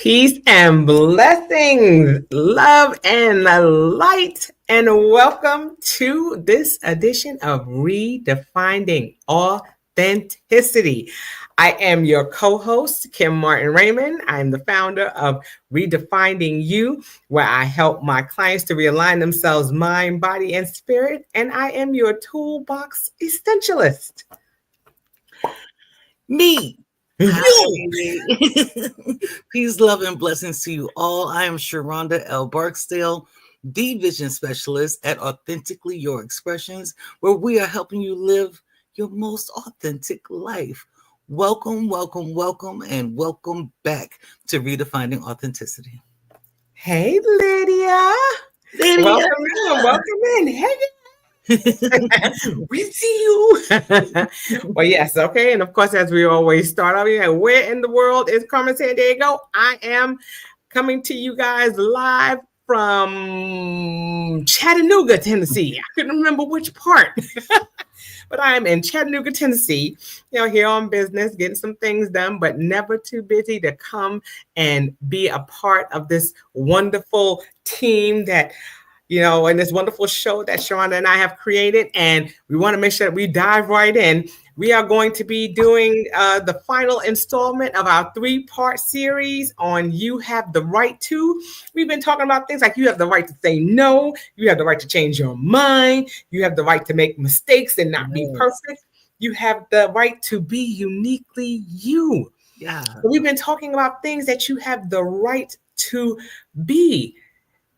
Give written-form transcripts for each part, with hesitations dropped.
Peace and blessings, love and light, and welcome to this edition of Redefining Authenticity. I am your co-host, Kim Martin Raymond. I'm the founder of Redefining You, where I help my clients to realign themselves, mind, body, and spirit. And I am your toolbox essentialist. Me. You. Peace, love, and blessings to you all. I am Sheronda L. Barksdale, the Vision Specialist at Authentically Your Expressions, where we are helping you live your most authentic life. Welcome, welcome, welcome, and welcome back to Redefining Authenticity. Hey, Lydia. Lydia. Welcome in. Hey, we see you. Well, yes, okay. And of course, as we always start off, where in the world is Carmen Sandiego? I am coming to you guys live from Chattanooga, Tennessee. I couldn't remember which part. But I am in Chattanooga, Tennessee, here on business, getting some things done, but never too busy to come and be a part of this wonderful team that, and this wonderful show that Sheronda and I have created. And we want to make sure that we dive right in. We are going to be doing the final installment of our 3-part series on You Have the Right To. We've been talking about things like you have the right to say no, you have the right to change your mind, you have the right to make mistakes and not be perfect, you have the right to be uniquely you. Yeah. So we've been talking about things that you have the right to be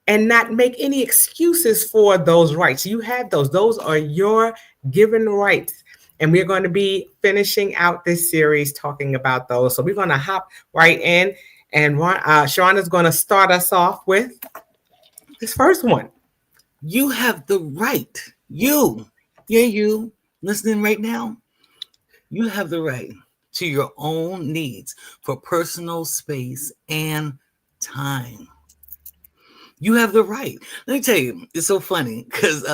and not make any excuses for those rights. You have those. Those are your given rights. And we're going to be finishing out this series talking about those. So we're going to hop right in. And Sheronda is going to start us off with this first one. You have the right. You listening right now. You have the right to your own needs for personal space and time. You have the right. Let me tell you, it's so funny because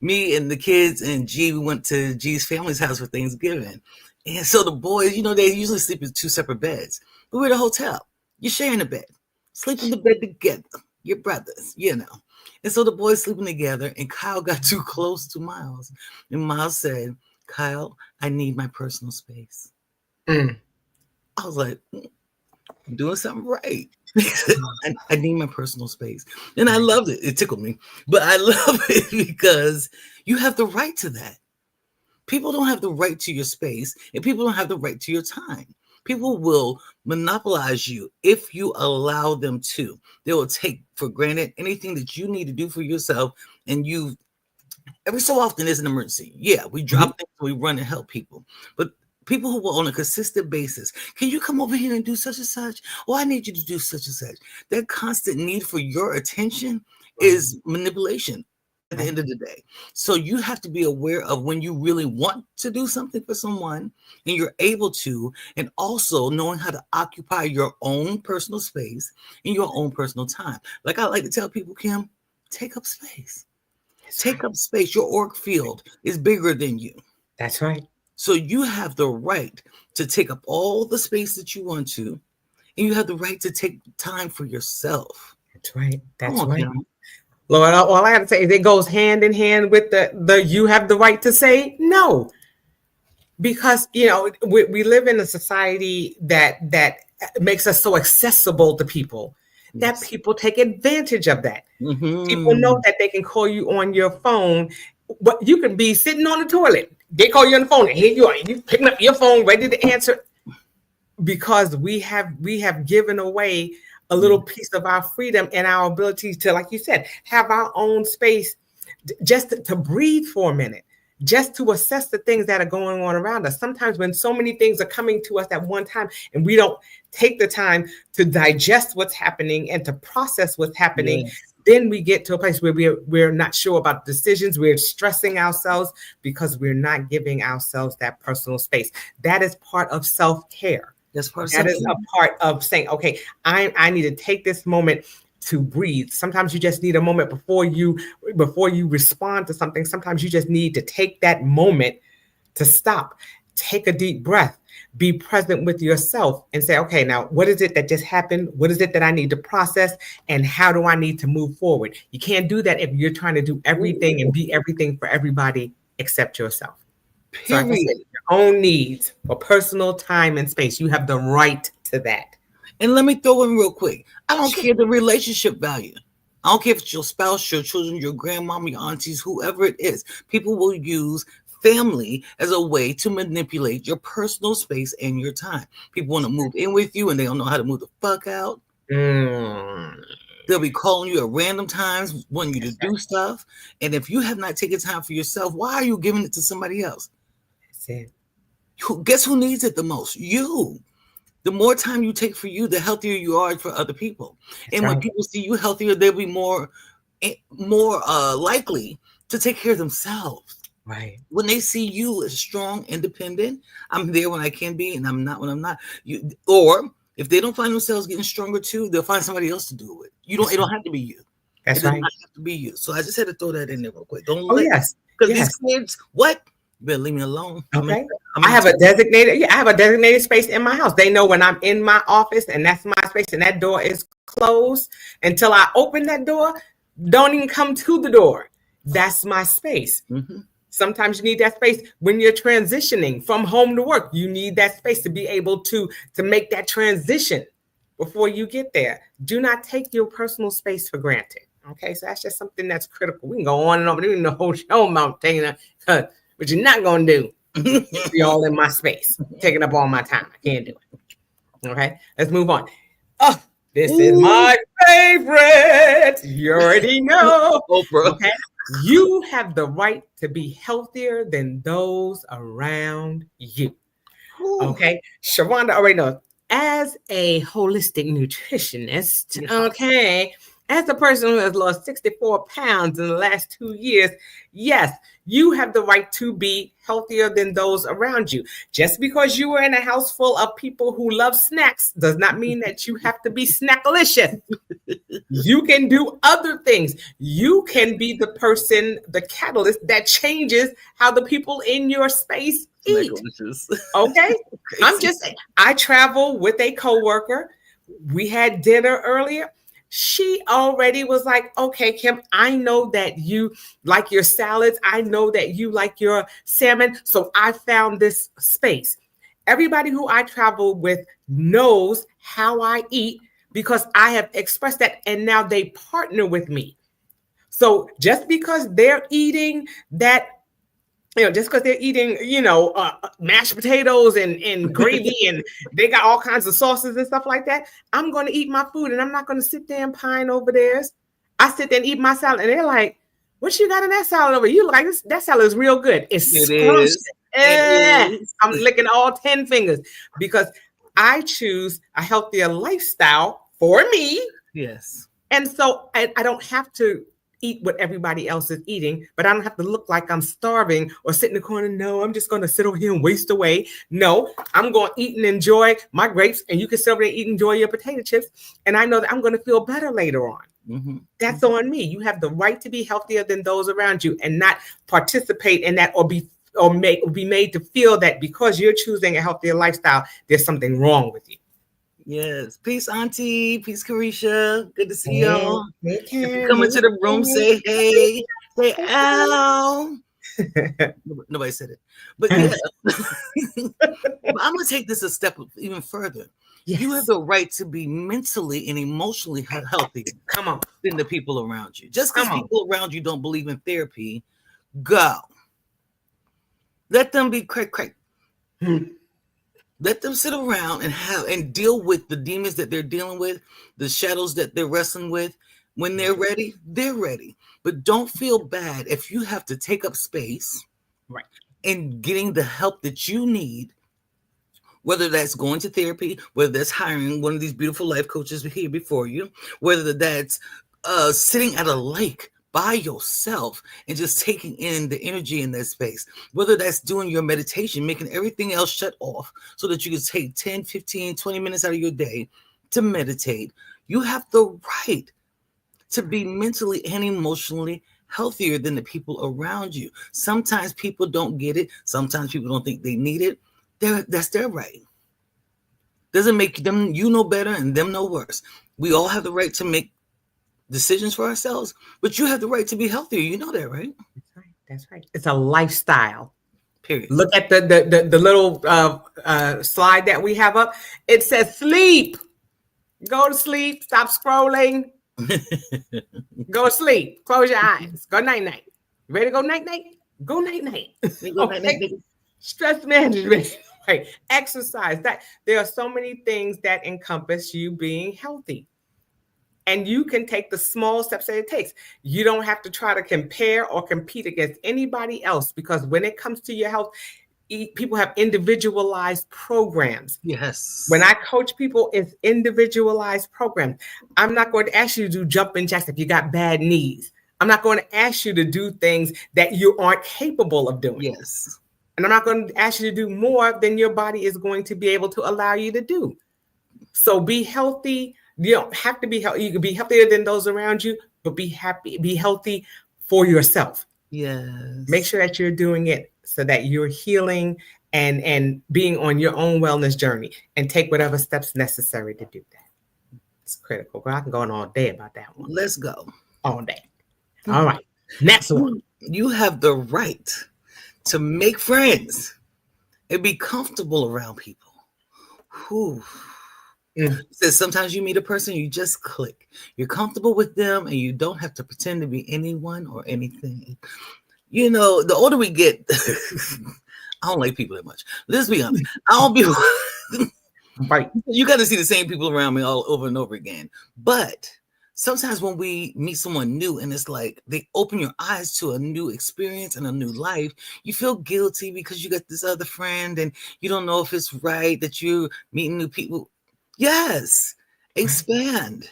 me and the kids and G, we went to G's family's house for Thanksgiving. And so the boys, they usually sleep in 2 separate beds. But we're at a hotel. You're sharing a bed. Sleep in the bed together. Your brothers, And so the boys sleeping together, and Kyle got too close to Miles. And Miles said, Kyle, I need my personal space. I was like, I'm doing something right. I need my personal space. And I loved it. It tickled me. But I love it because you have the right to that. People don't have the right to your space, and people don't have the right to your time. People will monopolize you if you allow them to. They will take for granted anything that you need to do for yourself. And every so often there's an emergency. Yeah, we drop things, we run and help people. But people who will on a consistent basis, can you come over here and do such and such? Oh, I need you to do such and such. That constant need for your attention is manipulation at the end of the day. So you have to be aware of when you really want to do something for someone and you're able to, and also knowing how to occupy your own personal space and your own personal time. Like I like to tell people, Kim, take up space. Take up space. Your org field is bigger than you. That's right. So you have the right to take up all the space that you want to, and you have the right to take time for yourself. That's right. That's right. Lord, all I have to say is it goes hand in hand with the you have the right to say no. Because, we live in a society that makes us so accessible to people that people take advantage of that. People know that they can call you on your phone, but you can be sitting on the toilet. They call you on the phone, and here you are. You picking up your phone, ready to answer, because we have given away a little piece of our freedom and our ability to, like you said, have our own space, just to breathe for a minute, just to assess the things that are going on around us. Sometimes when so many things are coming to us at one time, and we don't take the time to digest what's happening and to process what's happening. Then we get to a place where we're not sure about decisions. We're stressing ourselves because we're not giving ourselves that personal space. That is part of self-care. That is a part of saying, okay, I need to take this moment to breathe. Sometimes you just need a moment before you respond to something. Sometimes you just need to take that moment to stop, take a deep breath, be present with yourself and say, okay, now what is it that just happened? What is it that I need to process? And how do I need to move forward? You can't do that if you're trying to do everything and be everything for everybody except yourself. So like I said, Period. your own needs for personal time and space, you have the right to that. And let me throw in real quick. I don't Sure. care the relationship value. I don't care if it's your spouse, your children, your grandmama, your aunties, whoever it is. People will use family as a way to manipulate your personal space and your time. People want to move in with you and they don't know how to move the fuck out. Mm, They'll be calling you at random times, wanting you to that's do right. stuff. And if you have not taken time for yourself, why are you giving it to somebody else? That's it. Guess who needs it the most? You. The more time you take for you, the healthier you are for other people. That's And when right. people see you healthier, they'll be more likely to take care of themselves. Right. When they see you as strong, independent, I'm there when I can be, and I'm not when I'm not. Or if they don't find themselves getting stronger too, they'll find somebody else to do it. You don't. That's It don't right. have to be you. It That's does right. not have to be you. So I just had to throw that in there real quick. Don't Oh, let yes. because these Yes. kids. What? You better leave me alone. Okay. I'm I in have a designated, yeah, I have a designated space in my house. They know when I'm in my office and that's my space and that door is closed until I open that door. Don't even come to the door. That's my space. Mm-hmm. Sometimes you need that space when you're transitioning from home to work. You need that space to be able to make that transition before you get there. Do not take your personal space for granted. Okay, so that's just something that's critical. We can go on and on, but even the whole show about taking that, but you're not gonna do. Be all in my space, taking up all my time. I can't do it. Okay, let's move on. Oh, this is Ooh. my favorite. You already know. Oprah. Okay, you have the right to be healthier than those around you. Ooh. Okay, Sheronda already knows. As a holistic nutritionist, Yeah. okay, as a person who has lost 64 pounds in the last 2 years, yes, you have the right to be healthier than those around you. Just because you are in a house full of people who love snacks does not mean that you have to be snackalicious. You can do other things. You can be the person, the catalyst that changes how the people in your space eat. Okay? I'm just saying, I travel with a coworker. We had dinner earlier. She already was like, okay, Kim, I know that you like your salads. I know that you like your salmon. So I found this space. Everybody who I travel with knows how I eat because I have expressed that and now they partner with me. So just because they're eating that, just because they're eating, mashed potatoes and gravy and they got all kinds of sauces and stuff like that, I'm going to eat my food and I'm not going to sit there and pine over theirs. I sit there and eat my salad and they're like, what you got in that salad over? You like, that salad is real good. It's It scrumptious. is. It is. I'm licking all 10 fingers because I choose a healthier lifestyle for me. Yes. And so I don't have to eat what everybody else is eating, but I don't have to look like I'm starving or sit in the corner. No, I'm just going to sit over here and waste away. No, I'm going to eat and enjoy my grapes, and you can sit over there and eat and enjoy your potato chips. And I know that I'm going to feel better later on. Mm-hmm. That's on me. You have the right to be healthier than those around you and not participate in that or be made to feel that because you're choosing a healthier lifestyle, there's something wrong with you. Yes. Peace, Auntie. Peace, Carisha. Good to see Hey, y'all. hey, If you Kim. come into the room, say hey. Say ow. Nobody said it. But yeah. But I'm going to take this a step even further. Yes. You have the right to be mentally and emotionally healthy. Come on. Than the people around you. Just because Come on. people around you don't believe in therapy, go. Let them be crack. Let them sit around and deal with the demons that they're dealing with, the shadows that they're wrestling with. When they're ready, they're ready. But don't feel bad if you have to take up space, right, and getting the help that you need, whether that's going to therapy, whether that's hiring one of these beautiful life coaches here before you, whether that's sitting at a lake by yourself and just taking in the energy in that space, whether that's doing your meditation, making everything else shut off so that you can take 10, 15, 20 minutes out of your day to meditate. You have the right to be mentally and emotionally healthier than the people around you. Sometimes people don't get it. Sometimes people don't think they need it. That's their right. Doesn't make them you no better and them no worse. We all have the right to make decisions for ourselves, but you have the right to be healthier. You know that, right? That's right. That's right. It's a lifestyle. Period. Look at the little slide that we have up. It says sleep. Go to sleep. Stop scrolling. Go to sleep. Close your eyes. Go night night. Ready to go night night? Go night night. Okay. Stress management. Right. Exercise. That there are so many things that encompass you being healthy. And you can take the small steps that it takes. You don't have to try to compare or compete against anybody else, because when it comes to your health, people have individualized programs. Yes. When I coach people, it's individualized programs. I'm not going to ask you to do jumping jacks if you got bad knees. I'm not going to ask you to do things that you aren't capable of doing. Yes. And I'm not going to ask you to do more than your body is going to be able to allow you to do. So be healthy. You don't have to be healthy. You can be healthier than those around you, but be healthy for yourself. Yes. Make sure that you're doing it so that you're healing and being on your own wellness journey, and take whatever steps necessary to do that. It's critical. Girl, I can go on all day about that one. Let's go. All day. All right. Next one. You have the right to make friends and be comfortable around people. Whew. Says sometimes you meet a person, you just click. You're comfortable with them, and you don't have to pretend to be anyone or anything. You know, the older we get, I don't like people that much. Let's be honest. I don't be right. You got to see the same people around me all over and over again. But sometimes when we meet someone new and it's like they open your eyes to a new experience and a new life, you feel guilty because you got this other friend and you don't know if it's right that you're meeting new people. Yes, expand.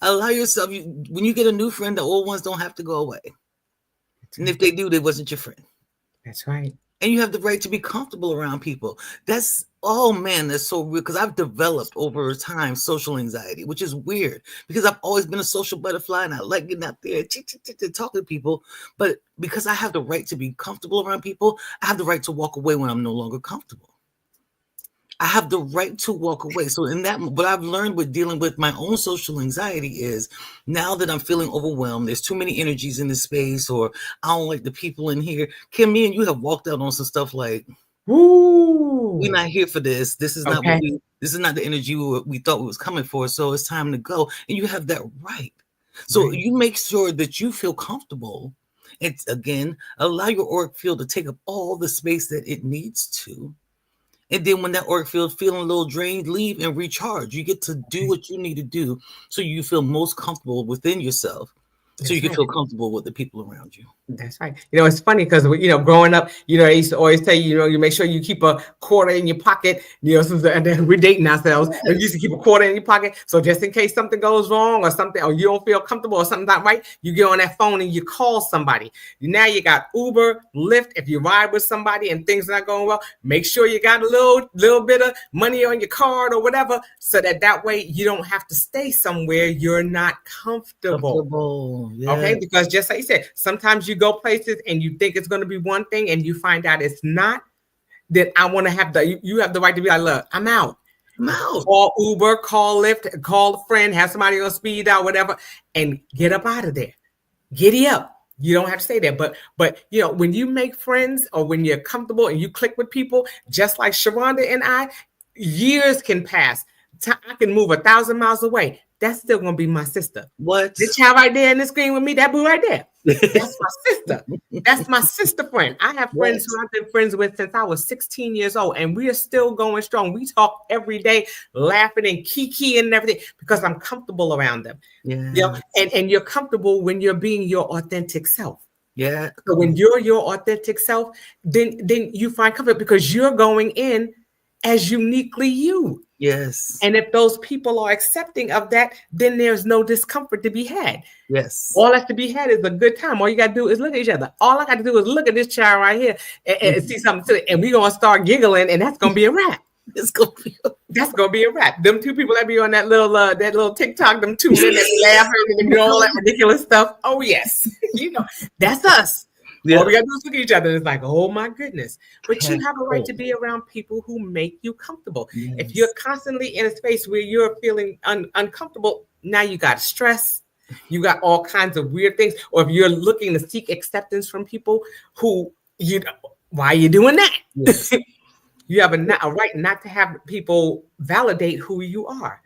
Allow yourself. When you get a new friend, the old ones don't have to go away. And if they do, they wasn't your friend. That's right. And you have the right to be comfortable around people. That's, oh man, that's so weird. Because I've developed over time social anxiety, which is weird because I've always been a social butterfly and I like getting out there, talking to people. But because I have the right to be comfortable around people, I have the right to walk away when I'm no longer comfortable. I have the right to walk away. So in that, what I've learned with dealing with my own social anxiety is now that I'm feeling overwhelmed, there's too many energies in this space, or I don't like the people in here. Kim, me and you have walked out on some stuff like, ooh, we're not here for this. This is not what this is not the energy we thought we was coming for. So it's time to go. And you have that right. So you make sure that you feel comfortable. It's again, allow your auric field to take up all the space that it needs to. And then when that auric field feeling a little drained, leave and recharge. You get to do what you need to do so you feel most comfortable within yourself. So you can feel comfortable with the people around you. That's right. You know, it's funny because, you know, growing up, you know, I used to always tell you, you know, you make sure you keep a quarter in your pocket, you know, and then we're dating ourselves. Yes. You used to keep a quarter in your pocket. So just in case something goes wrong or something, or you don't feel comfortable or something's not right, you get on that phone and you call somebody. Now you got Uber, Lyft. If you ride with somebody and things are not going well, make sure you got a little bit of money on your card or whatever, so that way you don't have to stay somewhere you're not comfortable. Yeah. Okay, because just like you said, sometimes you go places and you think it's going to be one thing and you find out it's not. Then I want to have you have the right to be like, look, I'm out. Call Uber, call Lyft, call a friend, have somebody on speed dial, whatever, and get up out of there. Giddy up. You don't have to stay there. But you know, when you make friends or when you're comfortable and you click with people, just like Sheronda and I, years can pass. I can move 1,000 miles away. That's still gonna be my sister. What? This child right there in the screen with me, that boo right there. That's my sister. That's my sister friend. I have friends who I've been friends with since I was 16 years old, and we are still going strong. We talk every day, laughing and kikiing and everything because I'm comfortable around them. Yeah. You know, and you're comfortable when you're being your authentic self. Yeah. So when you're your authentic self, then you find comfort because you're going in as uniquely you. Yes. And if those people are accepting of that, then there's no discomfort to be had. Yes. All that's to be had is a good time. All you got to do is look at each other. All I got to do is look at this child right here and see something to it. And we're going to start giggling, and that's going to be a wrap. That's going to be a wrap. Them two people that be on that little TikTok, them two that be laughing and doing all that ridiculous stuff. Oh, yes. You know, that's us. All we gotta do is look at each other. And it's like, oh my goodness. But you Heck, have a right oh, to be around people who make you comfortable. If you're yes. constantly in a space where you're feeling uncomfortable, now you got stress. You got all kinds of weird things. Or if you're looking to seek acceptance from people who why are you doing that? Yes. You have a right not to have people validate who you are.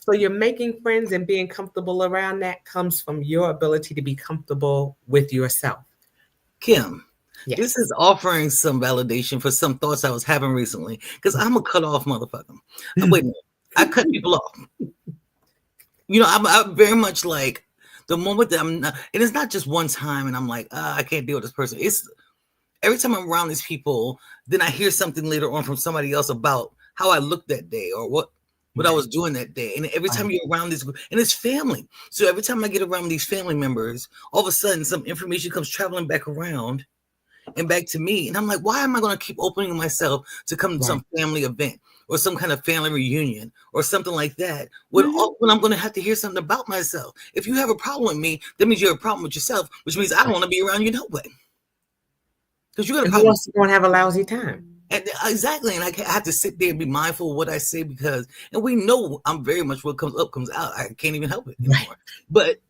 So you're making friends and being comfortable around that comes from your ability to be comfortable with yourself. Kim, this Yes. is offering some validation for some thoughts I was having recently. Because I'm a cut off motherfucker. Wait a minute. I cut people off. I'm very much like the moment that I'm not, and it's not just one time and I'm like, I can't deal with this person. It's every time I'm around these people, then I hear something later on from somebody else about how I looked that day or what I was doing that day. And every time you're around this group, and it's family. So every time I get around these family members, all of a sudden some information comes traveling back around and back to me. And I'm like, why am I going to keep opening myself to come to some family event or some kind of family reunion or something like that when I'm going to have to hear something about myself? If you have a problem with me, that means you have a problem with yourself, which means I don't want to be around you no way. Because you got a problem. Who wants to have a lousy time? And exactly. And I have to sit there and be mindful of what I say because, and we know I'm very much what comes up comes out. I can't even help it anymore. But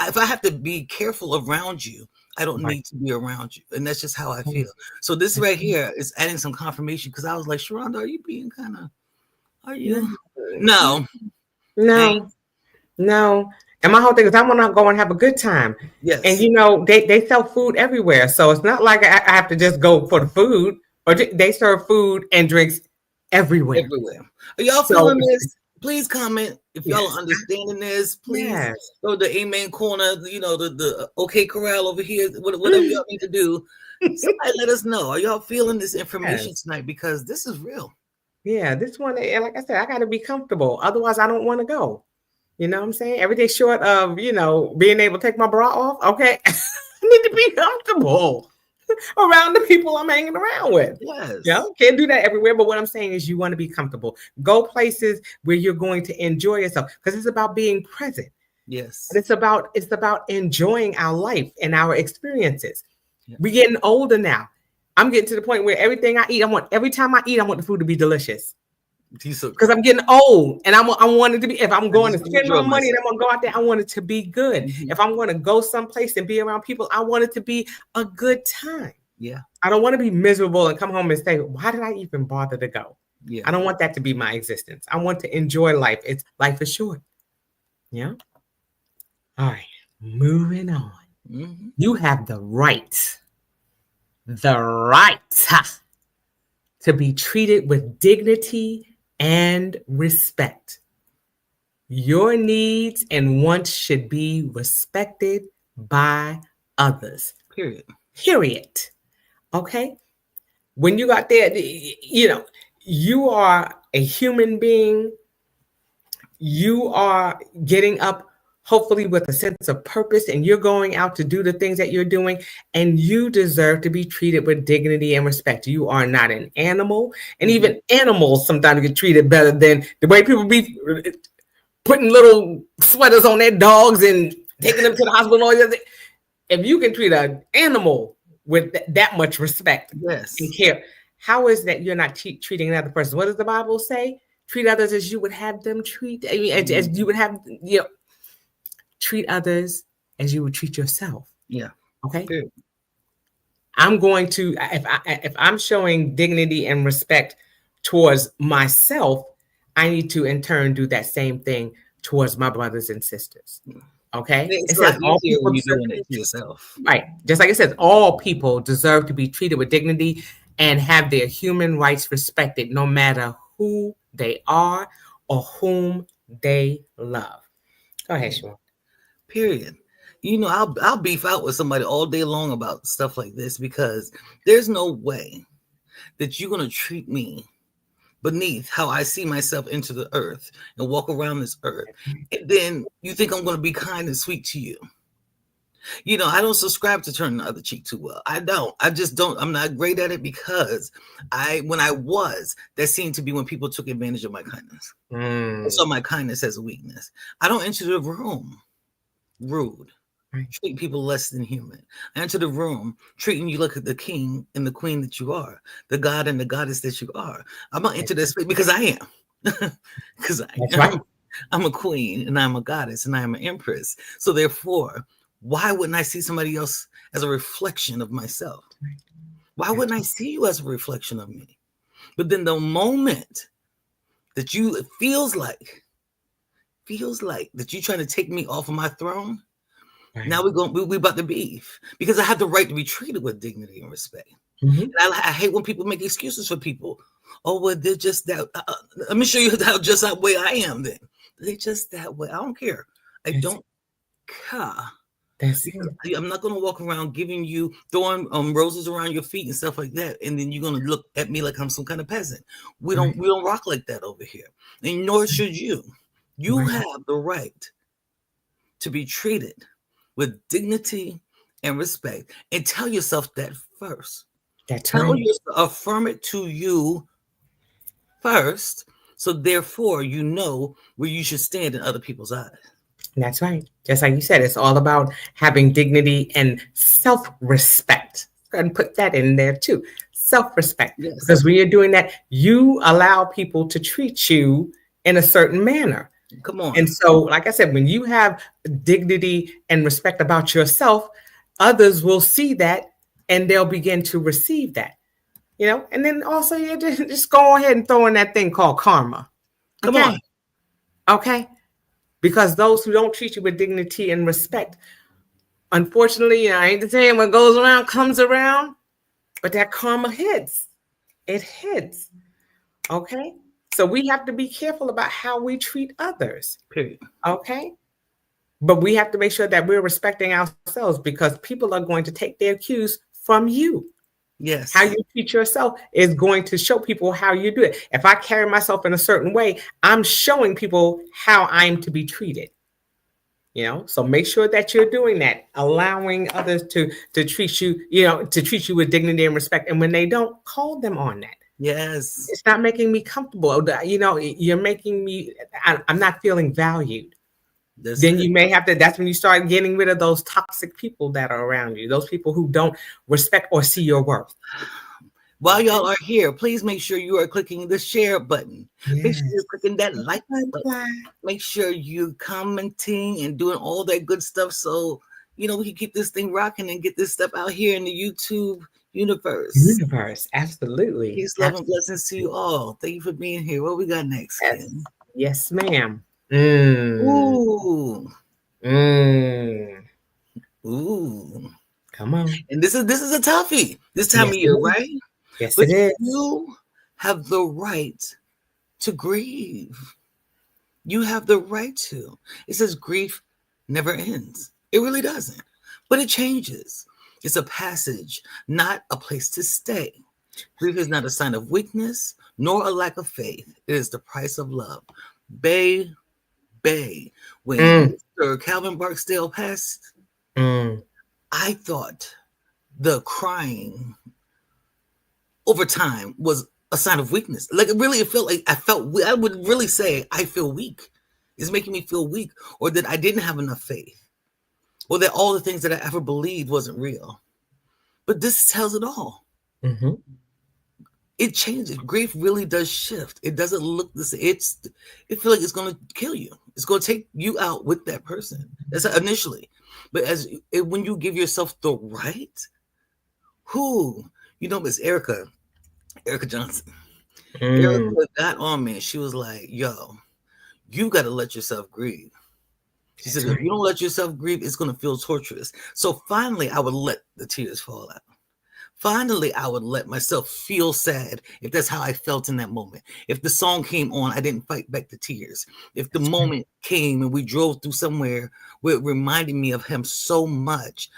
if I have to be careful around you, I don't need to be around you. And that's just how I feel. So this right here is adding some confirmation because I was like, Sheronda, are you being kind of, are you? No. And my whole thing is I want to go and have a good time. Yes. And they sell food everywhere. So it's not like I have to just go for the food or they serve food and drinks everywhere. Are y'all feeling this? Please comment if y'all are understanding this. Please go to the Amen Corner, the OK Corral over here, whatever y'all need to do. Somebody let us know. Are y'all feeling this information tonight? Because this is real. Yeah, this one, like I said, I got to be comfortable. Otherwise, I don't want to go. You know what I'm saying? Every day short of, being able to take my bra off. Okay. I need to be comfortable around the people I'm hanging around with. Yes. Can't do that everywhere. But what I'm saying is you want to be comfortable. Go places where you're going to enjoy yourself because it's about being present. Yes. But it's about enjoying our life and our experiences. We're getting older now. I'm getting to the point where everything I eat, every time I eat, I want the food to be delicious. Because I'm getting old and I want it to be, if I'm going to spend my money and I'm going to go out there, I want it to be good. If I'm going to go someplace and be around people, I want it to be a good time. Yeah. I don't want to be miserable and come home and say, why did I even bother to go? Yeah. I don't want that to be my existence. I want to enjoy life. Life is short. Yeah. All right. Moving on. You have the right to be treated with dignity and respect. Your needs and wants should be respected by others. Period. Okay? When you got there, you are a human being. You are getting up, hopefully with a sense of purpose, and you're going out to do the things that you're doing, and you deserve to be treated with dignity and respect. You are not an animal, and even animals sometimes get treated better than the way people be putting little sweaters on their dogs and taking them to the hospital. If you can treat an animal with that much respect and care, how is that you're not treating another person? What does the Bible say? Treat others as you would have them treat. As you would have, treat others as you would treat yourself. Yeah. Okay. Good. I'm going to, if I'm showing dignity and respect towards myself, I need to in turn do that same thing towards my brothers and sisters. Okay. It says all people when you're doing it to yourself. Right. Just like it says, all people deserve to be treated with dignity and have their human rights respected, no matter who they are or whom they love. Go ahead, Sheronda. Period. I'll beef out with somebody all day long about stuff like this because there's no way that you're going to treat me beneath how I see myself into the earth and walk around this earth. And then you think I'm going to be kind and sweet to you. I don't subscribe to turning the other cheek too well. I don't. I just don't. I'm not great at it because when I was, that seemed to be when people took advantage of my kindness. I saw my kindness as a weakness. I don't enter the room rude. Right. treating people less than human. I enter the room treating you like the king and the queen that you are, the god and the goddess that you are. I'm gonna enter this space because I am. Because I That's am. right. I'm a queen and I'm a goddess and I am an empress. So therefore, why wouldn't I see somebody else as a reflection of myself? Why That's wouldn't I see you as a reflection of me? But then the moment that you it feels like that you trying to take me off of my throne, right. now we about to beef because I have the right to be treated with dignity and respect. Mm-hmm. And I hate when people make excuses for people. Oh, well, they're just that. Let me show you how just that way I am. Then they're just that way. I don't care. I That's don't care. that's Because it. I'm not going to walk around giving you throwing roses around your feet and stuff like that, and then you're going to look at me like I'm some kind of peasant. Right. We don't rock like that over here, and nor should you. You Right. have the right to be treated with dignity and respect, and tell yourself that first. That's Tell right. yourself, affirm it to you first, so therefore you know where you should stand in other people's eyes. That's right. Just like you said, it's all about having dignity and self-respect. And put that in there too. Self-respect. Yes, Because when you're doing that, you allow people to treat you in a certain manner. come on. And so, like I said, when you have dignity and respect about yourself, others will see that and they'll begin to receive that. And then also you just go ahead and throw in that thing called karma. Come on. Okay. Okay. Because those who don't treat you with dignity and respect, unfortunately, I ain't saying what goes around comes around, but that karma hits. It hits. Okay. So we have to be careful about how we treat others. Period. Okay. But we have to make sure that we're respecting ourselves because people are going to take their cues from you. How Yes. you treat yourself is going to show people how you do it. If I carry myself in a certain way, I'm showing people how I'm to be treated. So make sure that you're doing that, allowing others to treat you, to treat you with dignity and respect. And when they don't, call them on that. Yes. It's not making me comfortable. You're making me, I'm not feeling valued. That's Then it. you may have to, that's when you start getting rid of those toxic people that are around you, those people who don't respect or see your worth. While Okay. y'all are here, please make sure you are clicking the share button. Make sure you're Yes. clicking that like button. Make sure you commenting and doing all that good stuff so we can keep this thing rocking and get this stuff out here in the YouTube universe. Universe. Absolutely. Peace, love, and Absolutely. blessings to you all. Thank you for being here. What we got next, Yes. Kim? Yes, ma'am. Mm. Ooh, Mm. ooh. Come on. And this is a toughie this time Yes, of it year, is. right? Yes, But it is. you have the right to grieve. You have the right to. It says grief never ends. It really doesn't. But it changes. It's a passage, not a place to stay. Grief is not a sign of weakness nor a lack of faith. It is the price of love. Bay, bay. When Mm. Mr. Calvin Barksdale passed, Mm. I thought the crying over time was a sign of weakness. Like it felt like I would really say I feel weak. It's making me feel weak, or that I didn't have enough faith, or that all the things that I ever believed wasn't real. But this tells it all. Mm-hmm. It changes. Grief really does shift. It doesn't look the same. It feels like it's going to kill you. It's going to take you out with that person. That's initially, but when you give yourself the right, Miss Erica Johnson. Mm. Erica got on me and she was like, yo, you got to let yourself grieve. She said, That's if you right. don't let yourself grieve, it's going to feel torturous. So finally, I would let the tears fall out. Finally, I would let myself feel sad if that's how I felt in that moment. If the song came on, I didn't fight back the tears. If the That's right. moment came and we drove through somewhere where it reminded me of him so much,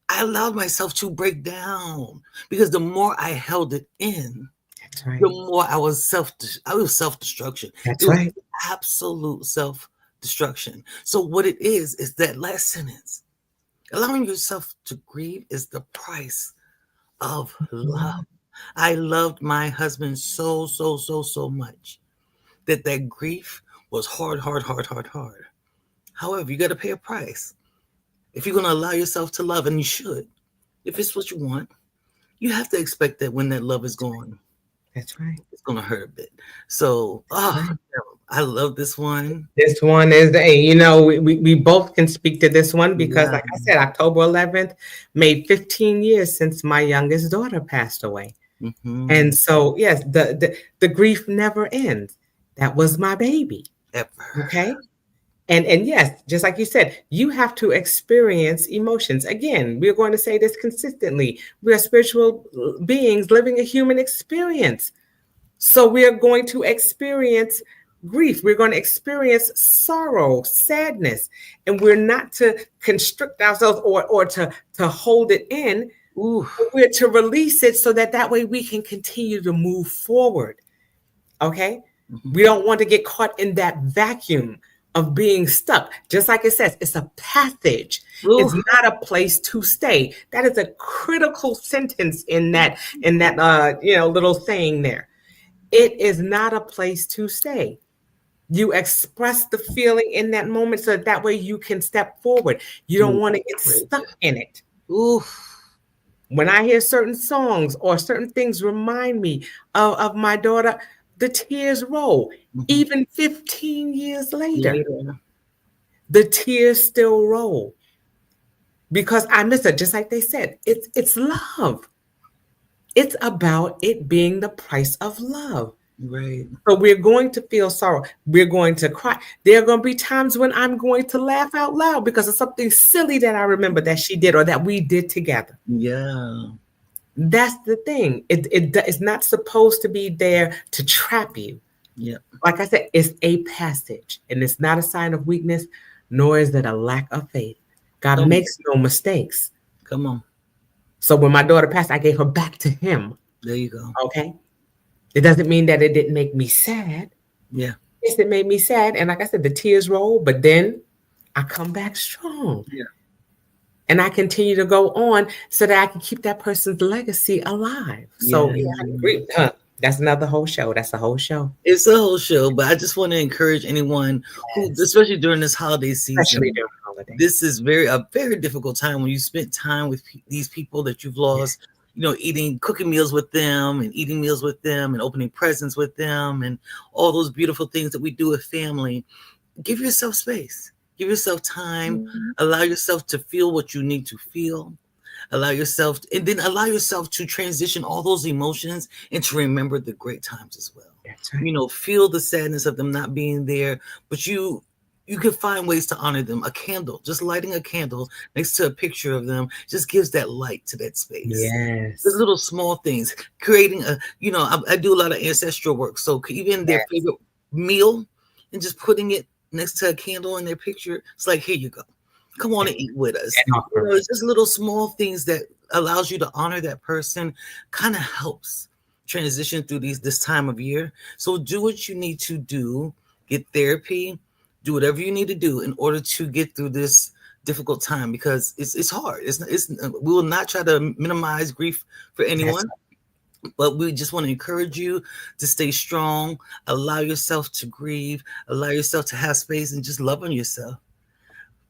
I allowed myself to break down because the more I held it in, That's right. the more I was self-destruction. It That's was right. absolute self-destruction. So what it is that last sentence. Allowing yourself to grieve is the price of love. I loved my husband so, so, so, so much that grief was hard, hard, hard, hard, hard. However, you got to pay a price. If you're going to allow yourself to love, and you should, if it's what you want, you have to expect that when that love is gone, That's right. it's going to hurt a bit. So, Right. I love this one. This one is the, we both can speak to this one because, Yeah. like I said, October 11th made 15 years since my youngest daughter passed away. Mm-hmm. And so, yes, the grief never ends. That was my baby. Ever. Okay. And yes, just like you said, you have to experience emotions. Again, we're going to say this consistently. We are spiritual beings living a human experience. So we are going to experience grief. We're going to experience sorrow, sadness, and we're not to constrict ourselves or to hold it in. Ooh. We're to release it so that way we can continue to move forward. Okay? Mm-hmm. We don't want to get caught in that vacuum of being stuck. Just like it says, it's a passage. Ooh. It's not a place to stay. That is a critical sentence in that little saying there. It is not a place to stay. You express the feeling in that moment so that way you can step forward. You don't want to get stuck in it. Ooh. When I hear certain songs or certain things remind me of my daughter, the tears roll. Mm-hmm. Even 15 years later, the tears still roll because I miss her. Just like they said, it's love. It's about it being the price of love. Right. So we're going to feel sorrow. We're going to cry. There are going to be times when I'm going to laugh out loud because of something silly that I remember that she did or that we did together. Yeah. That's the thing. It's not supposed to be there to trap you. Yeah. Like I said, it's a passage, and it's not a sign of weakness, nor is it a lack of faith. God makes no mistakes. Come on. So when my daughter passed, I gave her back to him. There you go. Okay. It doesn't mean that it didn't make me sad. Yeah. Yes, it made me sad. And like I said, the tears roll, but then I come back strong. Yeah. And I continue to go on so that I can keep that person's legacy alive. So that's another whole show. That's a whole show. It's a whole show, but I just want to encourage anyone who, especially during this holiday season, this is a very difficult time when you spend time with these people that you've lost, cooking meals with them and eating meals with them and opening presents with them and all those beautiful things that we do with family. Give yourself space. Give yourself time. Mm-hmm. Allow yourself to feel what you need to feel. Allow yourself to transition all those emotions and to remember the great times as well. That's right. Feel the sadness of them not being there, but you can find ways to honor them. A candle, just lighting a candle next to a picture of them just gives that light to that space. Yes. The little small things, creating I do a lot of ancestral work. So even their favorite meal and just putting it next to a candle in their picture, it's like, here you go. Come on and eat with us. It's just little small things that allows you to honor that person, kind of helps transition through this time of year. So do what you need to do, get therapy, do whatever you need to do in order to get through this difficult time because it's hard. We will not try to minimize grief for anyone. But we just want to encourage you to stay strong, allow yourself to grieve, allow yourself to have space and just love on yourself.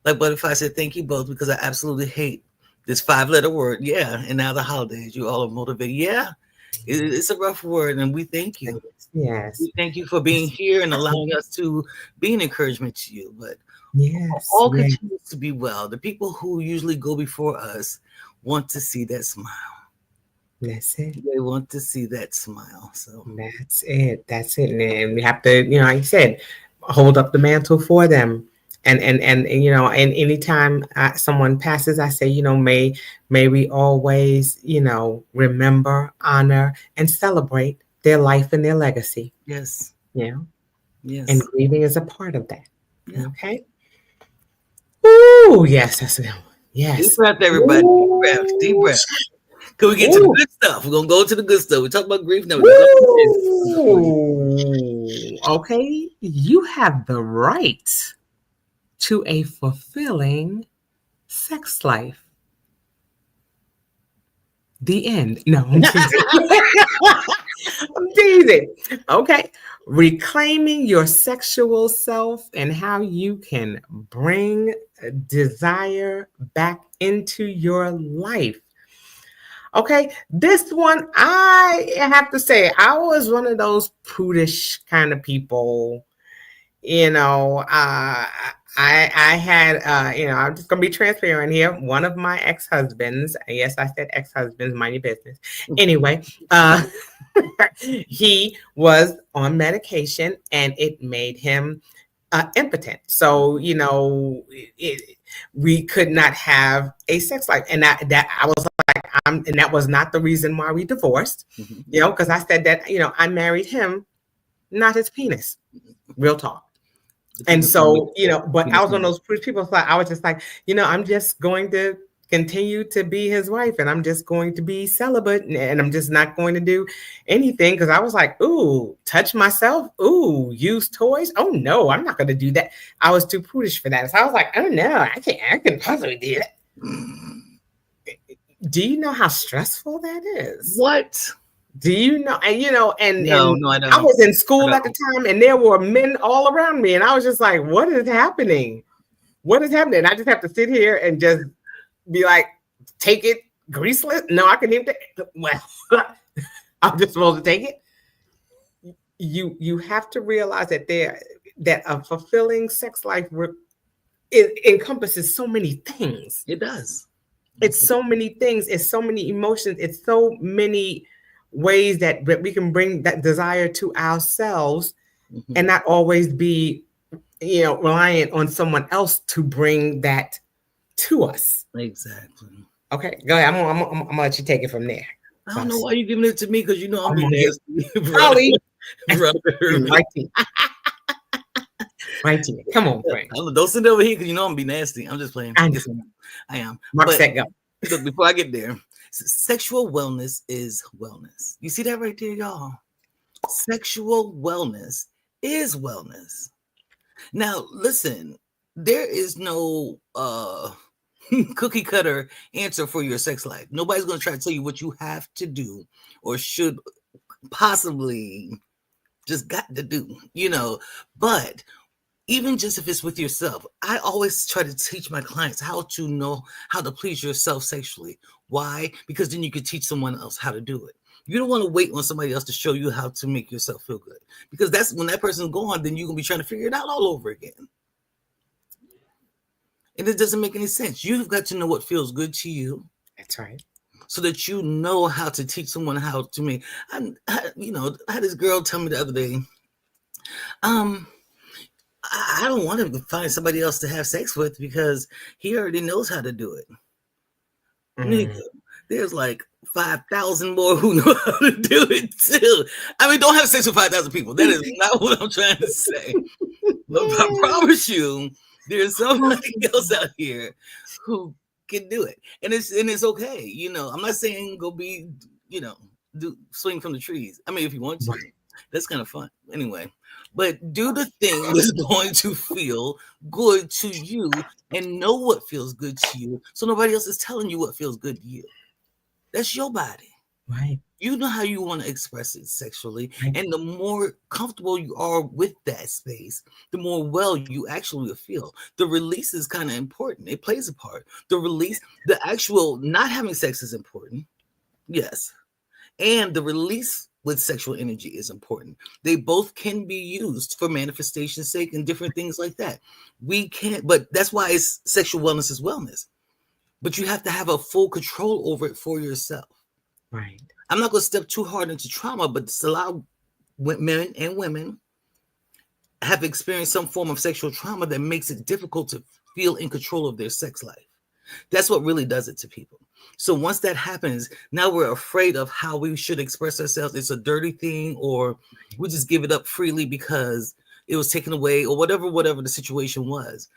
Like Butterfly said, thank you both because I absolutely hate this 5-letter word. Yeah. And now the holidays, you all are motivated. Yeah. It's a rough word and we thank you. Yes. We thank you for being here and allowing us to be an encouragement to you. But all continues to be well. The people who usually go before us want to see that smile. That's it. They want to see that smile. So that's it. And we have to, like you said, hold up the mantle for them. And anytime someone passes, I say, may we always, remember, honor, and celebrate their life and their legacy. Yes. Yes. And grieving is a part of that. Yeah. Okay. Ooh, yes, that's it. Yes. Deep breath, everybody. Deep breath. Can we get to the good stuff? We're going to go to the good stuff. We talk about grief now. Okay. You have the right to a fulfilling sex life. The end. No, I'm I'm teasing. Okay. Reclaiming your sexual self and how you can bring desire back into your life. Okay. This one, I have to say, I was one of those prudish kind of people. You know, I had, I'm just gonna be transparent here. One of my ex-husbands, yes, I said ex-husbands, mind your business. Anyway, he was on medication and it made him impotent. So, we could not have a sex life. And that I was like, and that was not the reason why we divorced, because I said that, I married him, not his penis. Real talk. And so, but I was one of those people, like, I was just like, I'm just going to continue to be his wife and I'm just going to be celibate and I'm just not going to do anything because I was like, ooh, touch myself. Ooh, use toys. Oh, no, I'm not going to do that. I was too prudish for that. So I was like, oh, no, I can possibly do that. Do you know how stressful that is? What? Do you know? And no, I don't. I was in school at the time, and there were men all around me, and I was just like, "What is happening? What is happening?" I just have to sit here and just be like, "Take it, greaseless." No, I can even take it. Well, I'm just supposed to take it. You have to realize that a fulfilling sex life it encompasses so many things. It does. It's so many things. It's so many emotions. It's so many ways that we can bring that desire to ourselves and not always be, reliant on someone else to bring that to us. Exactly. Okay, go ahead. I'm gonna let you take it from there. I don't know why you're giving it to me because I'm being nasty. Probably. Right here. Come on, Frank. Don't sit over here because I'm gonna be nasty. I'm just playing. I am. Mark that go. Look, before I get there, sexual wellness is wellness. You see that right there, y'all? Sexual wellness is wellness. Now, listen, there is no cookie cutter answer for your sex life. Nobody's going to try to tell you what you have to do or should possibly just got to do, but even just if it's with yourself, I always try to teach my clients how to know how to please yourself sexually. Why? Because then you can teach someone else how to do it. You don't want to wait on somebody else to show you how to make yourself feel good. Because that's when that person's gone, then you're going to be trying to figure it out all over again. And it doesn't make any sense. You've got to know what feels good to you. That's right. So that you know how to teach someone how to make. I had this girl tell me the other day, I don't want to find somebody else to have sex with because he already knows how to do it. There's like 5,000 more who know how to do it too. I mean, don't have sex with 5,000 people. That is not what I'm trying to say. But I promise you, there's somebody else out here who can do it, and it's okay. I'm not saying go be, swing from the trees. I mean, if you want to, that's kind of fun. Anyway. But do the thing that's going to feel good to you and know what feels good to you so nobody else is telling you what feels good to you. That's your body. Right. You know how you want to express it sexually. Right. And the more comfortable you are with that space, the more well you actually will feel. The release is kind of important. It plays a part. The release, the actual not having sex is important. Yes. And the release with sexual energy is important. They both can be used for manifestation's sake and different things like that. We can't, but that's why it's sexual wellness is wellness. But you have to have a full control over it for yourself. Right. I'm not going to step too hard into trauma, but a lot of men and women have experienced some form of sexual trauma that makes it difficult to feel in control of their sex life. That's what really does it to people. So once that happens, now we're afraid of how we should express ourselves. It's a dirty thing, or we just give it up freely because it was taken away, or whatever the situation was.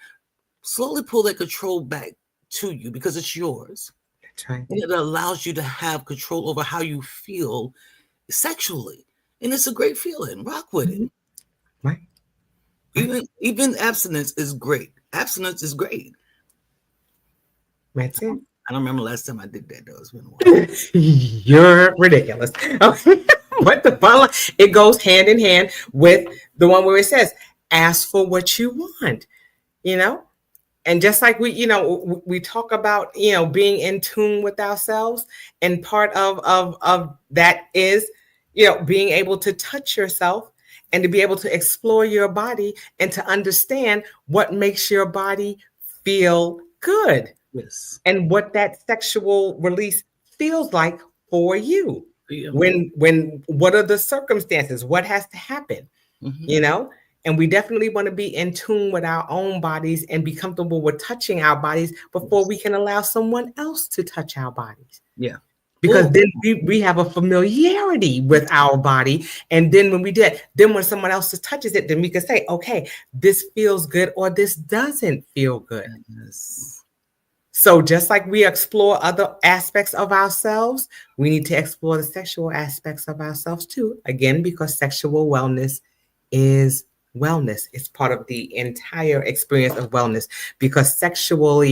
Slowly pull that control back to you because it's yours. That's right. And it allows you to have control over how you feel sexually. And it's a great feeling. Rock with it. Right. Even abstinence is great. Abstinence is great. That's it. I don't remember last time I did that though. It's been a while. You're ridiculous. Okay. But the bottom line, it goes hand in hand with the one where it says, ask for what you want, you know? And just like we talk about, being in tune with ourselves, and part of that is, being able to touch yourself and to be able to explore your body and to understand what makes your body feel good. Yes. And what that sexual release feels like for you. Yeah. When what are the circumstances? What has to happen? Mm-hmm. And we definitely want to be in tune with our own bodies and be comfortable with touching our bodies before we can allow someone else to touch our bodies. Yeah. Because then we have a familiarity with our body. And then when we did, then when someone else touches it, then we can say, okay, this feels good or this doesn't feel good. Yes. So just like we explore other aspects of ourselves, we need to explore the sexual aspects of ourselves too. Again, because sexual wellness is wellness. It's part of the entire experience of wellness, because sexual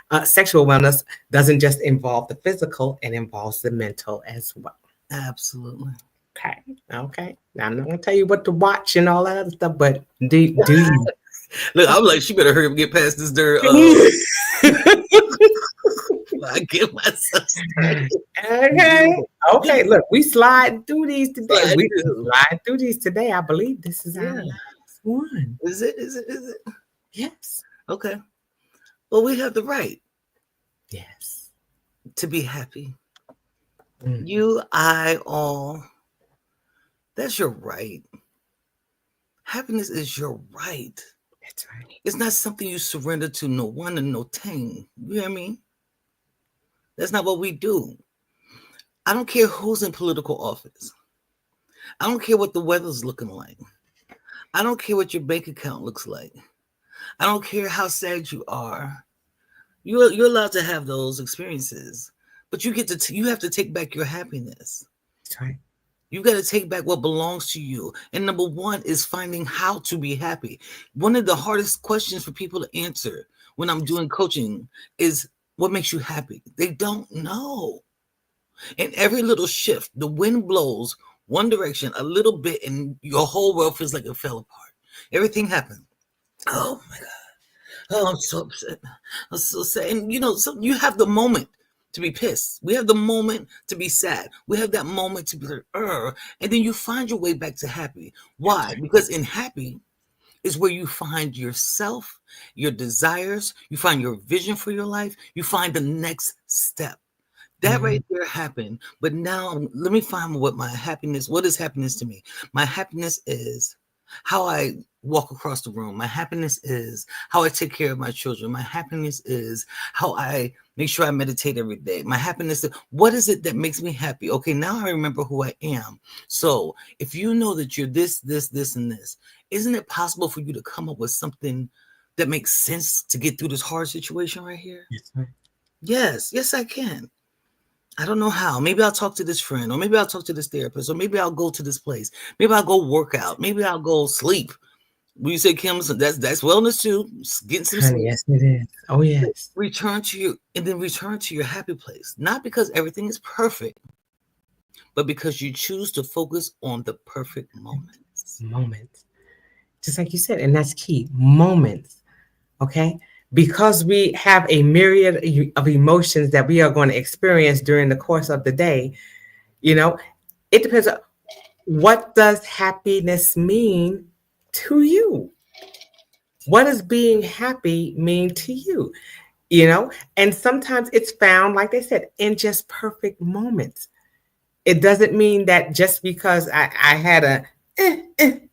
wellness doesn't just involve the physical, it involves the mental as well. Absolutely. Okay. Now I'm not gonna tell you what to watch and all that other stuff, but do you? Look, I'm like, she better hurry up and get past this dirt. I get myself started. Okay. Look, we slide through these today. We slide through these today. I believe this is our last one. Is it? Yes. Okay. Well, we have the right. Yes. To be happy. You, I, all. That's your right. Happiness is your right. That's right. It's not something you surrender to no one and no thing. You hear me? That's not what we do. I don't care who's in political office. I don't care what the weather's looking like. I don't care what your bank account looks like. I don't care how sad you are. You're allowed to have those experiences, but you have to take back your happiness. That's right. You got to take back what belongs to you. And number one is finding how to be happy. One of the hardest questions for people to answer when I'm doing coaching is, what makes you happy? They don't know. And every little shift, the wind blows one direction a little bit and your whole world feels like it fell apart. Everything happened. Oh my God. Oh, I'm so upset. I'm so sad. And so you have the moment to be pissed. We have the moment to be sad. We have that moment to be like, and then you find your way back to happy. Why? Because in happy is where you find yourself, your desires, you find your vision for your life, you find the next step. That right there happened. But now let me find what is happiness to me? My happiness is how I walk across the room. My happiness is how I take care of my children. My happiness is how I make sure I meditate every day. My happiness is, what is it that makes me happy? Okay, now I remember who I am. So if you know that you're this, and this, isn't it possible for you to come up with something that makes sense to get through this hard situation right here? Yes, I can. I don't know how. Maybe I'll talk to this friend, or maybe I'll talk to this therapist, or maybe I'll go to this place. Maybe I'll go work out. Maybe I'll go sleep. Will you say, Kim, so that's wellness too? Getting some sleep. Yes, it is. Oh, yes. Return to your happy place. Not because everything is perfect, but because you choose to focus on the perfect moments. Just like you said, and that's key. Moments. Okay? Because we have a myriad of emotions that we are going to experience during the course of the day, it depends on what does happiness mean to you? What does being happy mean to you? And sometimes it's found, like they said, in just perfect moments. It doesn't mean that just because I had a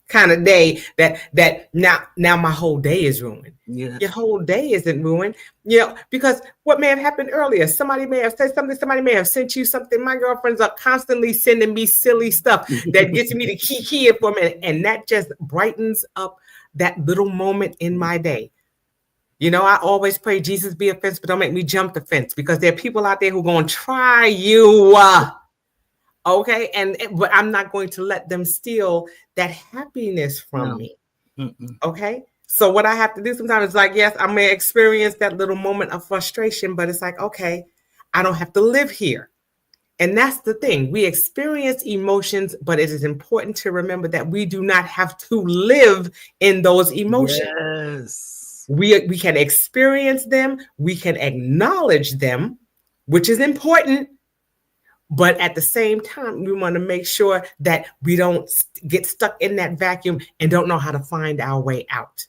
kind of day that now my whole day is ruined. Yeah. Your whole day isn't ruined, because what may have happened earlier, somebody may have said something, somebody may have sent you something. My girlfriends are constantly sending me silly stuff that gets me to key it for a minute, and that just brightens up that little moment in my day. I always pray, Jesus, be a fence, but don't make me jump the fence, because there are people out there who are going to try you. Okay, but I'm not going to let them steal that happiness from me. Okay, so what I have to do sometimes is like, yes, I may experience that little moment of frustration, but it's like, okay, I don't have to live here. And that's the thing. We experience emotions, but it is important to remember that we do not have to live in those emotions. Yes. We can experience them, we can acknowledge them, which is important. But at the same time, we want to make sure that we don't get stuck in that vacuum and don't know how to find our way out.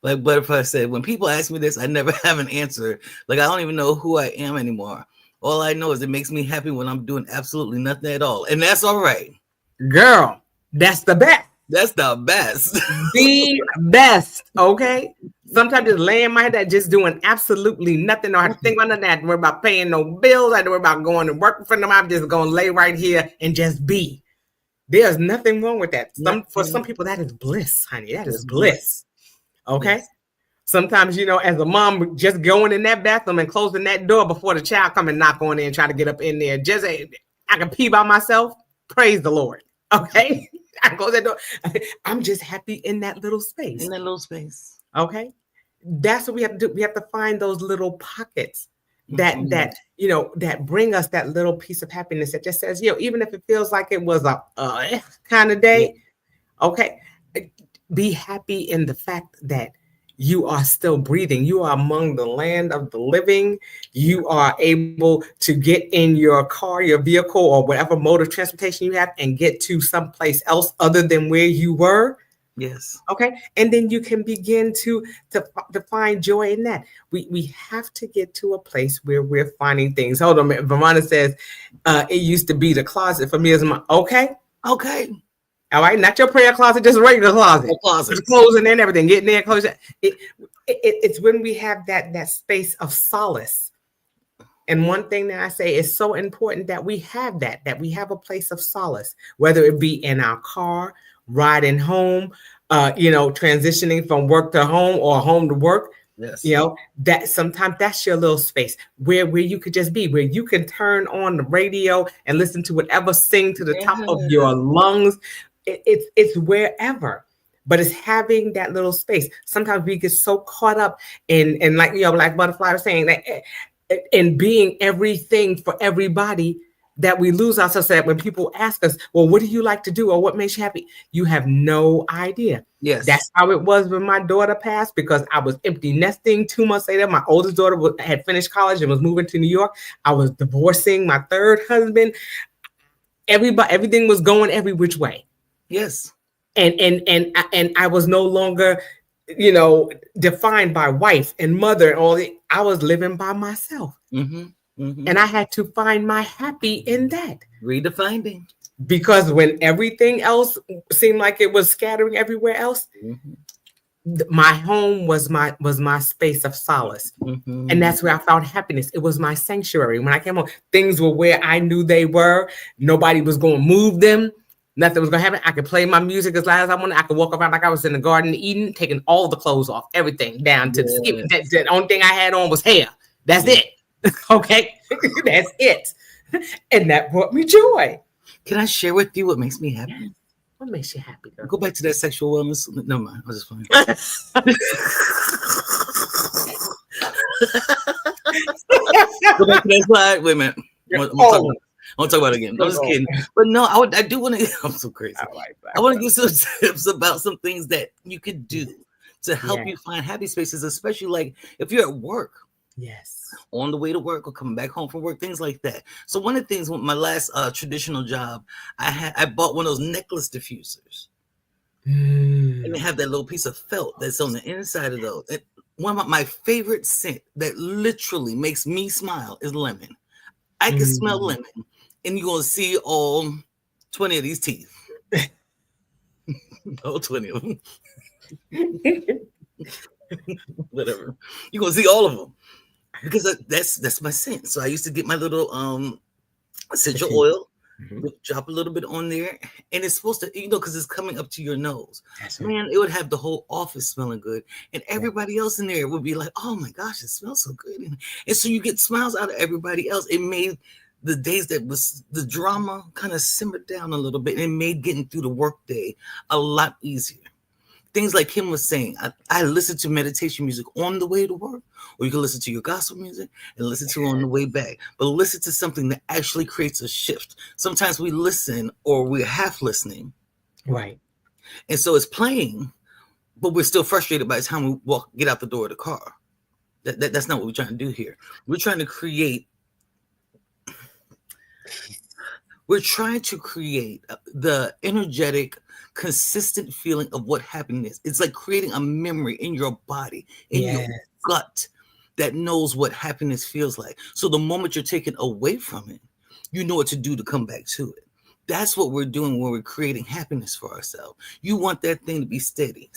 Like Butterfly said, when people ask me this, I never have an answer. Like, I don't even know who I am anymore. All I know is it makes me happy when I'm doing absolutely nothing at all. And that's all right. Girl, that's the best. That's the best. The best. Okay. Sometimes just laying my head, just doing absolutely nothing. I don't have to think about nothing. I have to worry about paying no bills. I have to worry about going to work for them. I'm just going to lay right here and just be. There's nothing wrong with that. For some people, that is bliss, honey. That is bliss. Okay. Yes. Sometimes, as a mom, just going in that bathroom and closing that door before the child come and knock on it and try to get up in there. Just I can pee by myself. Praise the Lord. Okay. I close that door. I'm just happy in that little space. In that little space. Okay. That's what we have to do. We have to find those little pockets that bring us that little piece of happiness that just says, even if it feels like it was a kind of day, okay, be happy in the fact that you are still breathing. You are among the land of the living. You are able to get in your car, your vehicle, or whatever mode of transportation you have and get to someplace else other than where you were. Yes. Okay. And then you can begin to find joy in that. We have to get to a place where we're finding things. Hold on. Verona says, it used to be the closet for me as my, okay. Okay. All right. Not your prayer closet, just a regular closet. Closing and everything, getting there, closing. It's when we have that space of solace. And one thing that I say is so important that we have that we have a place of solace, whether it be in our car, riding home, transitioning from work to home or home to work. Yes. That sometimes that's your little space where you could just be, where you can turn on the radio and listen to whatever sing to the top of your lungs. It's wherever, but it's having that little space. Sometimes we get so caught up in like like Butterfly was saying, that in being everything for everybody, that we lose ourselves. That when people ask us, well, what do you like to do or what makes you happy? You have no idea. Yes. That's how it was when my daughter passed, because I was empty nesting 2 months later. My oldest daughter had finished college and was moving to New York. I was divorcing my third husband. Everything was going every which way. Yes. And I was no longer, defined by wife and mother and all that. I was living by myself. Mm-hmm. Mm-hmm. And I had to find my happy in that. Redefining. Because when everything else seemed like it was scattering everywhere else, my home was my space of solace. Mm-hmm. And that's where I found happiness. It was my sanctuary. When I came home, things were where I knew they were. Nobody was going to move them. Nothing was going to happen. I could play my music as loud as I wanted. I could walk around like I was in the Garden of Eden, taking all the clothes off, everything down to the skin. The only thing I had on was hair. That's it. Okay. That's it. And that brought me joy. Can I share with you what makes me happy? What makes you happy, girl? Go back to that sexual wellness. No mind. I was just playing. Go back to that slide. Wait a minute. I want to talk about it again. I'm just kidding. But no, I do want to. I'm so crazy. I want to give some tips about some things that you could do to help you find happy spaces, especially like if you're at work. Yes. On the way to work or coming back home from work, things like that. So one of the things with my last traditional job, I bought one of those necklace diffusers. And they have that little piece of felt that's on the inside of those. And one of my favorite scent that literally makes me smile is lemon. I can smell lemon, and you're going to see all 20 of these teeth. All 20 of them. Whatever. You're going to see all of them. Because that's my scent. So I used to get my little essential oil, drop a little bit on there, and it's supposed to, because it's coming up to your nose. Man, it would have the whole office smelling good, and everybody else in there would be like, "Oh my gosh, it smells so good!" And so you get smiles out of everybody else. It made the days that was the drama kind of simmered down a little bit, and it made getting through the workday a lot easier. things like Kim was saying. I listen to meditation music on the way to work, or you can listen to your gospel music and listen to it on the way back. But listen to something that actually creates a shift. Sometimes we listen or we're half listening. Right. And so it's playing, but we're still frustrated by the time we get out the door of the car. That's not what we're trying to do here. We're trying to create the energetic, consistent feeling of what happiness. It's like creating a memory in your body, in your gut, that knows what happiness feels like. So the moment you're taken away from it, you know what to do to come back to it. That's what we're doing when we're creating happiness for ourselves. You want that thing to be steady.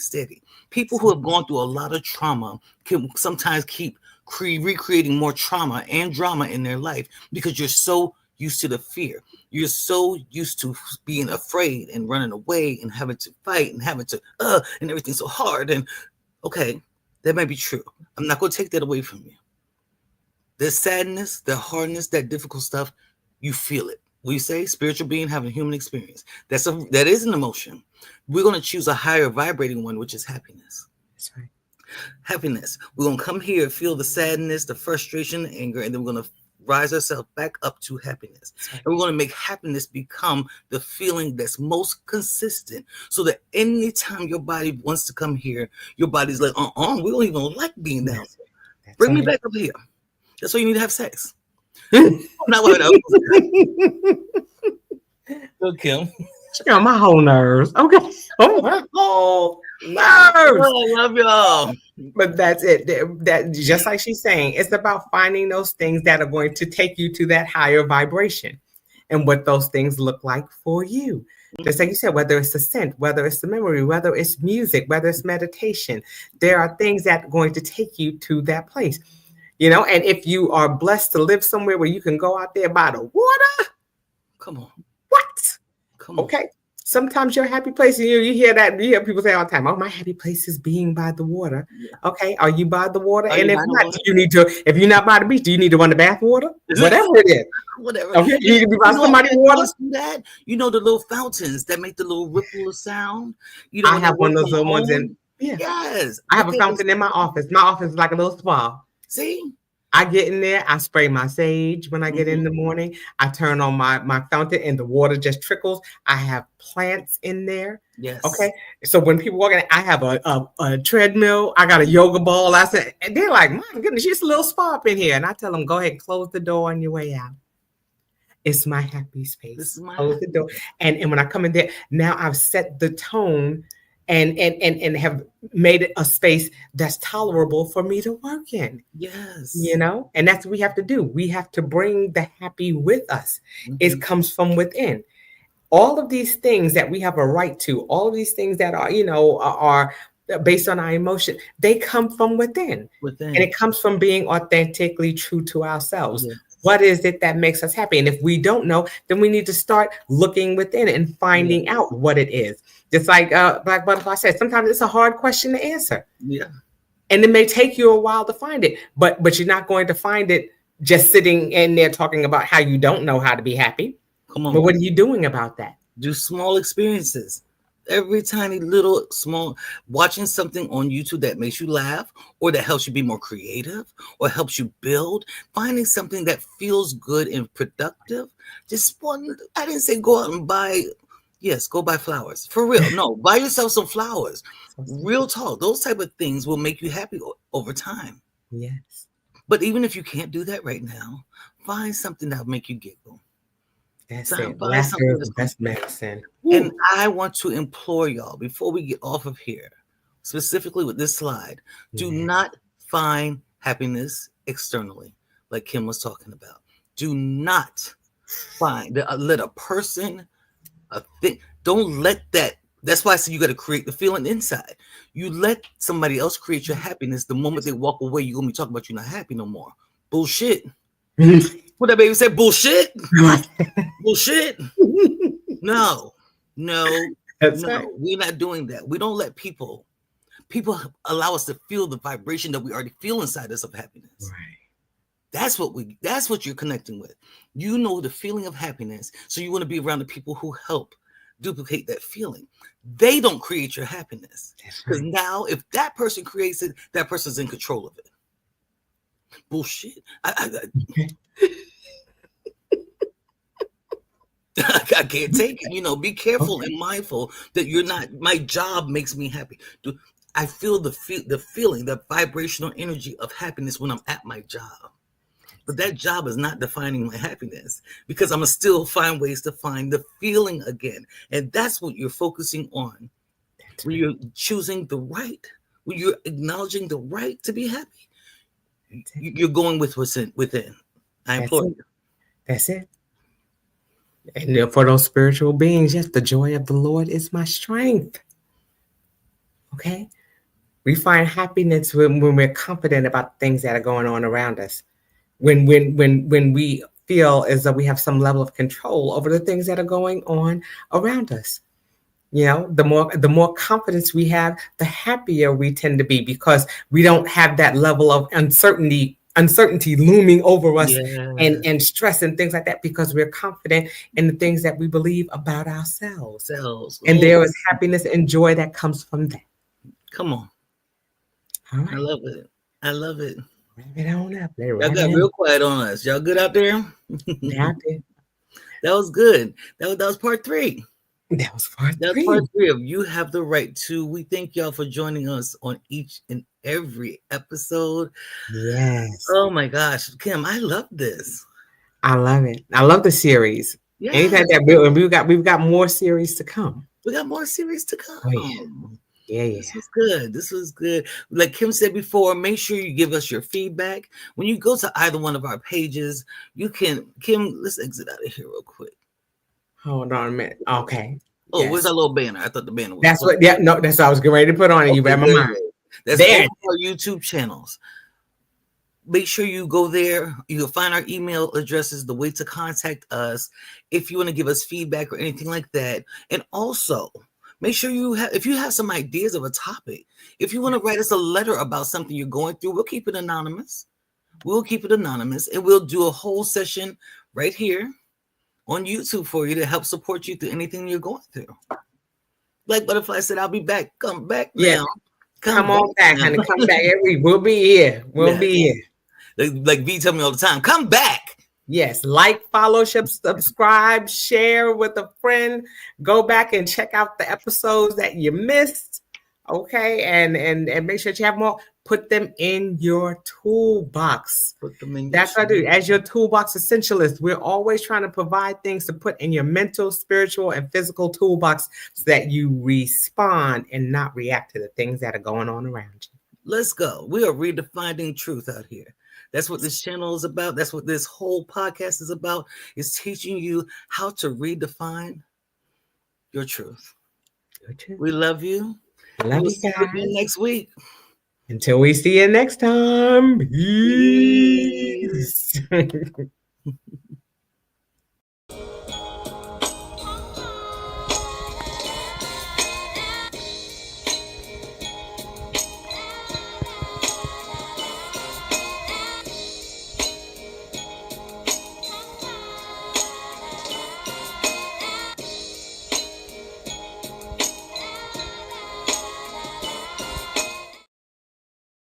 People who have gone through a lot of trauma can sometimes keep recreating more trauma and drama in their life because you're so used to the fear. You're so used to being afraid and running away and having to fight and having to and everything's so hard. And okay, that might be true. I'm not going to take that away from you. The sadness, the hardness, that difficult stuff, you feel it. We say spiritual being having a human experience. That is an emotion. We're going to choose a higher vibrating one, which is happiness. That's right. Happiness. We're going to come here, feel the sadness, the frustration, the anger, and then we're going to rise ourselves back up to happiness. Right. And we're going to make happiness become the feeling that's most consistent, so that anytime your body wants to come here, your body's like, we don't even like being down. Bring me back up here. That's why you need to have sex. Not what else. So, Kim. She got my whole nerves. Okay. Oh, my whole nerves. Oh, I love y'all. But that's it. That just like she's saying, it's about finding those things that are going to take you to that higher vibration and what those things look like for you. Just like you said, whether it's the scent, whether it's the memory, whether it's music, whether it's meditation, there are things that are going to take you to that place. And if you are blessed to live somewhere where you can go out there by the water, come on. What? Come on. Okay. Sometimes your happy place, you hear that, you hear people say all the time, my happy place is being by the water. Yeah. Okay. Are you by the water? And if not, if you're not by the beach, do you need to run the bath water? Whatever it is. Whatever. Okay. You need to be by somebody's water. That? The little fountains that make the little ripple of sound. I have one of those little ones in. Yeah. Yes. I have a fountain in my office. My office is like a little spa. See? I get in there, I spray my sage when I get in the morning. I turn on my fountain and the water just trickles. I have plants in there. Yes. Okay. So when people walk in, I have a treadmill. I got a yoga ball. I said, and they're like, my goodness, just a little spa up in here. And I tell them, go ahead, close the door on your way out. It's my happy space. Close the door. And when I come in there, now I've set the tone and have made it a space that's tolerable for me to work in. Yes. And that's what we have to do. We have to bring the happy with us. Mm-hmm. It comes from within. All of these things that we have a right to, all of these things that are, are based on our emotion, they come from within. And it comes from being authentically true to ourselves. Yes. What is it that makes us happy? And if we don't know, then we need to start looking within and finding out what it is. Just like Black Butterfly said, sometimes it's a hard question to answer. Yeah. And it may take you a while to find it, but you're not going to find it just sitting in there talking about how you don't know how to be happy. Come on. But what are you doing about that? Do small experiences. Every tiny little small, watching something on YouTube that makes you laugh or that helps you be more creative or helps you build, finding something that feels good and productive. I didn't say go out and buy, go buy flowers. For real. No, buy yourself some flowers. Real talk. Those type of things will make you happy over time. Yes. But even if you can't do that right now, find something that will make you giggle. That's it. Laughter is the best medicine. And I want to implore y'all before we get off of here, specifically with this slide, do not find happiness externally, like Kim was talking about. Do not let a person, a thing. Don't let that. That's why I said you got to create the feeling inside. You let somebody else create your happiness. The moment they walk away, you're gonna be talking about you're not happy no more. Bullshit. What that baby said? Bullshit. Bullshit. No. That's right. We're not doing that. We don't let people allow us to feel the vibration that we already feel inside us of happiness. Right. That's what you're connecting with. You know the feeling of happiness. So you want to be around the people who help duplicate that feeling. They don't create your happiness. That's Because right. now, if that person creates it, that person's in control of it. Bullshit. Okay. I can't take it. Be careful Okay. and mindful that you're not. My job makes me happy. I feel the feeling, the vibrational energy of happiness when I'm at my job. But that job is not defining my happiness because I'm gonna still find ways to find the feeling again. And that's what you're focusing on That's when right. you're choosing the right, when you're acknowledging the right to be happy. That's it. You're going with what's within. I That's implore it. you. That's it. And for those spiritual beings, yes, the joy of the Lord is my strength. Okay. We find happiness when we're confident about things that are going on around us. When we feel as though we have some level of control over the things that are going on around us. The more confidence we have, the happier we tend to be because we don't have that level of uncertainty looming over us Yeah. and stress and things like that because we're confident in the things that we believe about ourselves. Cells. And Oh, there is happiness and joy that comes from that. come on. All I right. love it. I love it. Wrap it on up. Let Y'all wrap got it real on. quiet on us. Y'all good out there? Now then, That was good. That was part 3. that was part That's part three. 3 of You Have the Right To. We thank y'all for joining us on each and every episode. Yes. Oh my gosh, Kim, I love this. I love it. I love the series. Yeah, Anytime that we've got more series to come. we got more series to Oh yeah. come. Yeah, This yeah. was good. This was good. Like Kim said before, make sure you give us your feedback. When you go to either one of our pages, you can, Kim, let's exit out of here real quick. Hold on a minute. Okay. Oh, where's Yes. our little banner? I thought the banner was That's closed. what yeah, no, that's what I was getting ready to put on it. You Okay, read my good, mind. good. That's There. both of our YouTube channels. Make sure you go there. You'll find our email addresses, the way to contact us if you want to give us feedback or anything like that. And also, make sure if you have some ideas of a topic, if you want to write us a letter about something you're going through, we'll keep it anonymous. We'll keep it anonymous and we'll do a whole session right here on YouTube for you to help support you through anything you're going through. Like Butterfly said, I'll be back. Come back Yeah. now. Come on back, now. honey. Come back. We'll be here. We'll Yes. be here. Like V tell me all the time, come back. Yes, like, follow, subscribe, share with a friend. Go back and check out the episodes that you missed. Okay, and make sure that you have more. Put them in your toolbox. Put them in That's what I do. As your toolbox essentialist, we're always trying to provide things to put in your mental, spiritual, and physical toolbox so that you respond and not react to the things that are going on around you. Let's go. We are redefining truth out here. That's what this channel is about. That's what this whole podcast is about, is teaching you how to redefine your truth. We love you. Love We'll you see you again guys. next week. Until we see you next time. Peace. Peace.